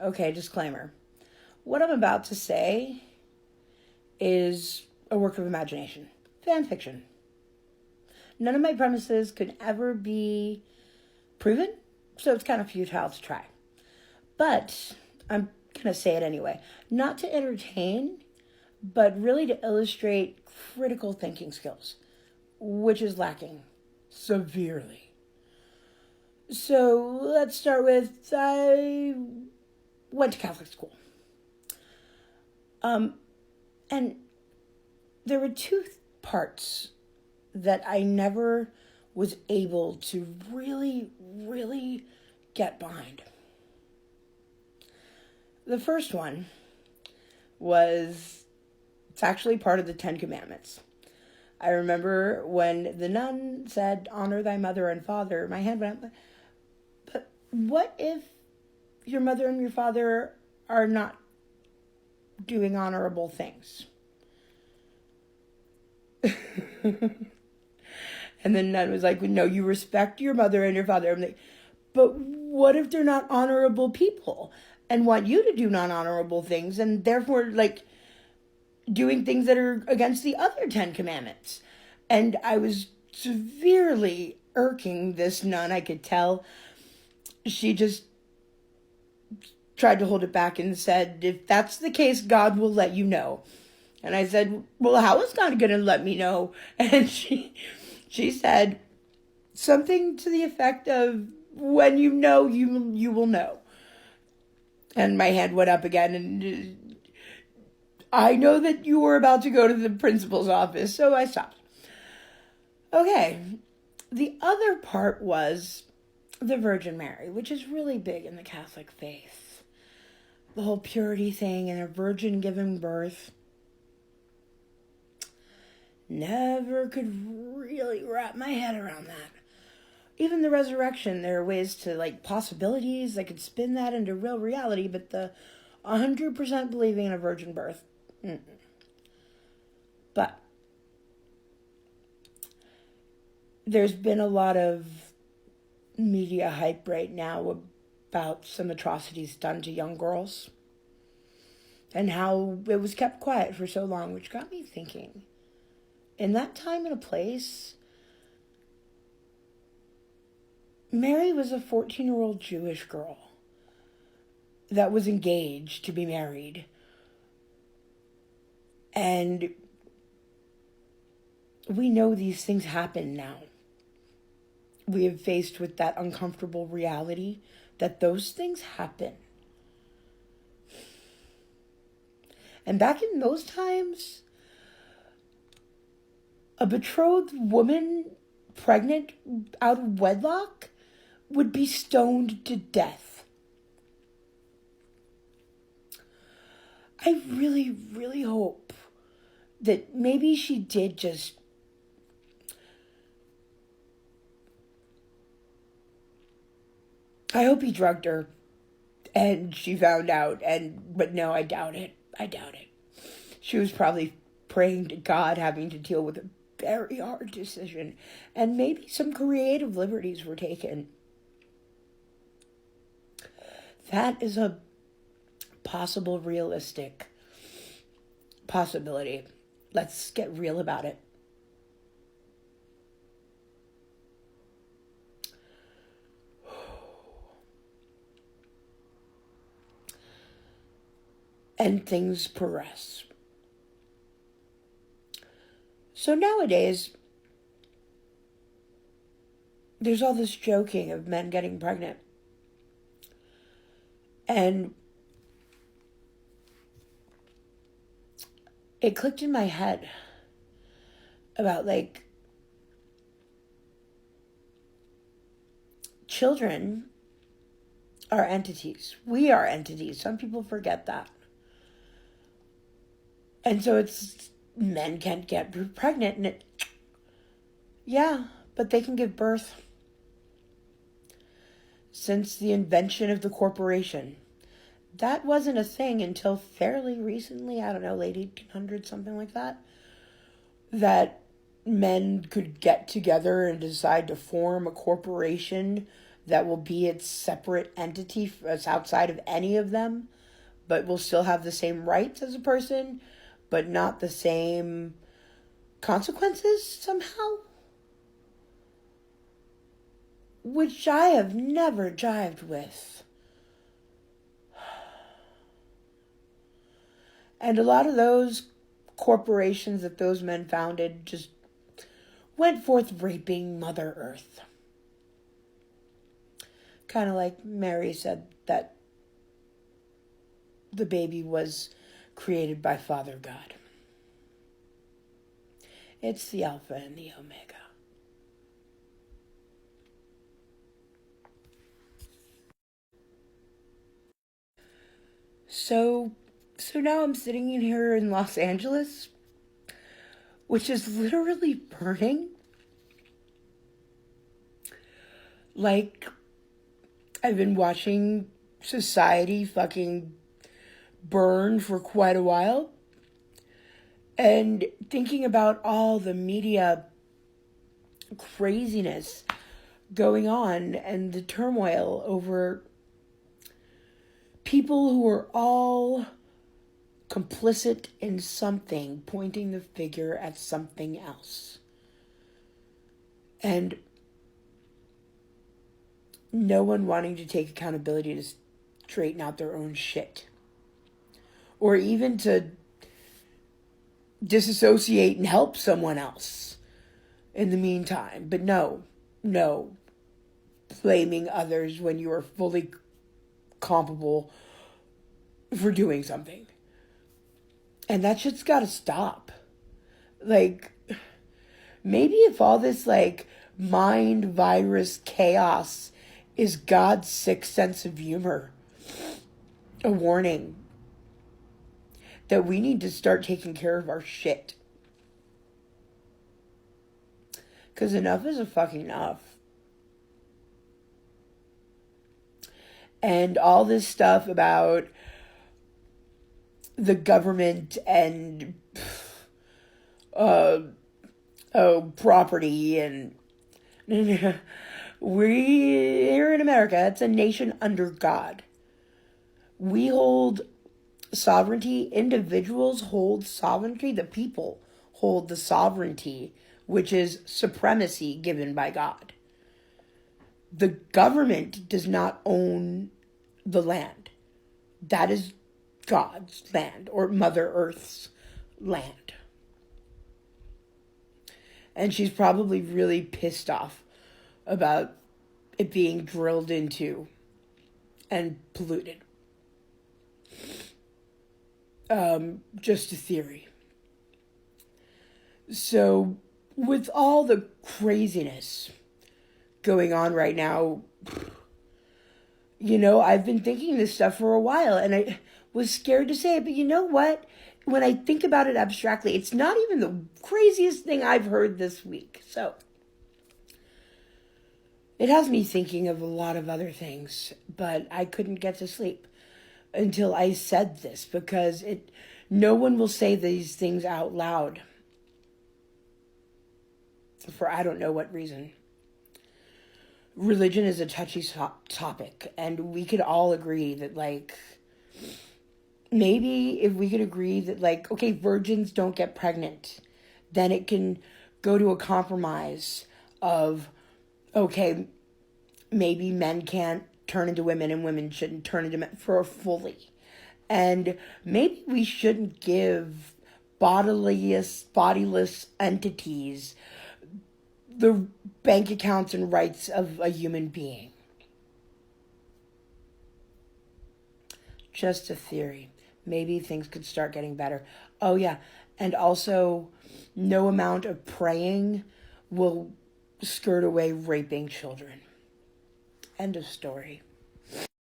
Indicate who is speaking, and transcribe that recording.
Speaker 1: Okay, disclaimer. What I'm about to say is a work of imagination. Fan fiction. None of my premises could ever be proven, so it's kind of futile to try. But I'm going to say it anyway. Not to entertain, but really to illustrate critical thinking skills, which is lacking severely. So let's start with I went to Catholic school. And there were two parts that I never was able to really get behind. The first one was, it's actually part of the Ten Commandments. I remember when the nun said, honor thy mother and father, my hand went up. But what if your mother and your father are not doing honorable things? And the nun was like, no, you respect your mother and your father. I'm like, but what if they're not honorable people and want you to do non-honorable things and therefore like doing things that are against the other 10 commandments? And I was severely irking this nun. I could tell she just tried to hold it back and said, if that's the case, God will let you know. And I said, well, how is God going to let me know? And she said something to the effect of, when you know, you will know. And my hand went up again, and I know that you were about to go to the principal's office, so I stopped. Okay, the other part was the Virgin Mary, which is really big in the Catholic faith. The whole purity thing and a virgin giving birth. Never could really wrap my head around that. Even the resurrection, there are ways to, like, possibilities. I could spin that into real reality, but the 100% believing in a virgin birth. But there's been a lot of media hype right now about some atrocities done to young girls and how it was kept quiet for so long, which got me thinking. In that time and a place, Mary was a 14-year-old Jewish girl that was engaged to be married. And we know these things happen now. We have faced with that uncomfortable reality that those things happen. And back in those times, a betrothed woman pregnant out of wedlock would be stoned to death. I really hope that maybe she did just I hope he drugged her and she found out, but no, I doubt it. She was probably praying to God, having to deal with a very hard decision, and maybe some creative liberties were taken. That is a possible, realistic possibility. Let's get real about it. And things progress. So nowadays, there's all this joking of men getting pregnant. And it clicked in my head about, like, children are entities. We are entities. Some people forget that. And so it's, men can't get pregnant, and yeah, but they can give birth. Since the invention of the corporation, that wasn't a thing until fairly recently, I don't know, late 1800s, something like that, that men could get together and decide to form a corporation that will be its separate entity as outside of any of them, but will still have the same rights as a person, but not the same consequences somehow? Which I have never jived with. And a lot of those corporations that those men founded just went forth raping Mother Earth. Kind of like Mary said that the baby was created by Father God. It's the Alpha and the Omega. So now I'm sitting in here in Los Angeles, which is literally burning. Like, I've been watching society fucking burn for quite a while, and thinking about all the media craziness going on and the turmoil over people who are all complicit in something, pointing the finger at something else. And no one wanting to take accountability to straighten out their own shit. Or even to disassociate and help someone else in the meantime. But no, blaming others when you are fully culpable for doing something. And that shit's gotta stop. Like, maybe if all this, like, mind virus chaos is God's sixth sense of humor, a warning that we need to start taking care of our shit. Because enough is a fucking enough. And all this stuff about the government and property and we here in America, it's a nation under God. We hold sovereignty. Individuals hold sovereignty. The people hold the sovereignty, which is supremacy given by God. The government does not own the land. That is God's land, or Mother Earth's land. And she's probably really pissed off about it being drilled into and polluted. Just a theory. So, with all the craziness going on right now, I've been thinking this stuff for a while, and I was scared to say it, but you know what? When I think about it abstractly, it's not even the craziest thing I've heard this week. So, it has me thinking of a lot of other things, but I couldn't get to sleep until I said this, because no one will say these things out loud for I don't know what reason. Religion is a touchy topic, and we could all agree that, like, maybe if we could agree that, like, okay, virgins don't get pregnant, then it can go to a compromise of, okay, maybe men can't turn into women and women shouldn't turn into men for fully. And maybe we shouldn't give bodiless entities the bank accounts and rights of a human being. Just a theory. Maybe things could start getting better. Oh, yeah. And also, no amount of praying will skirt away raping children. End of story.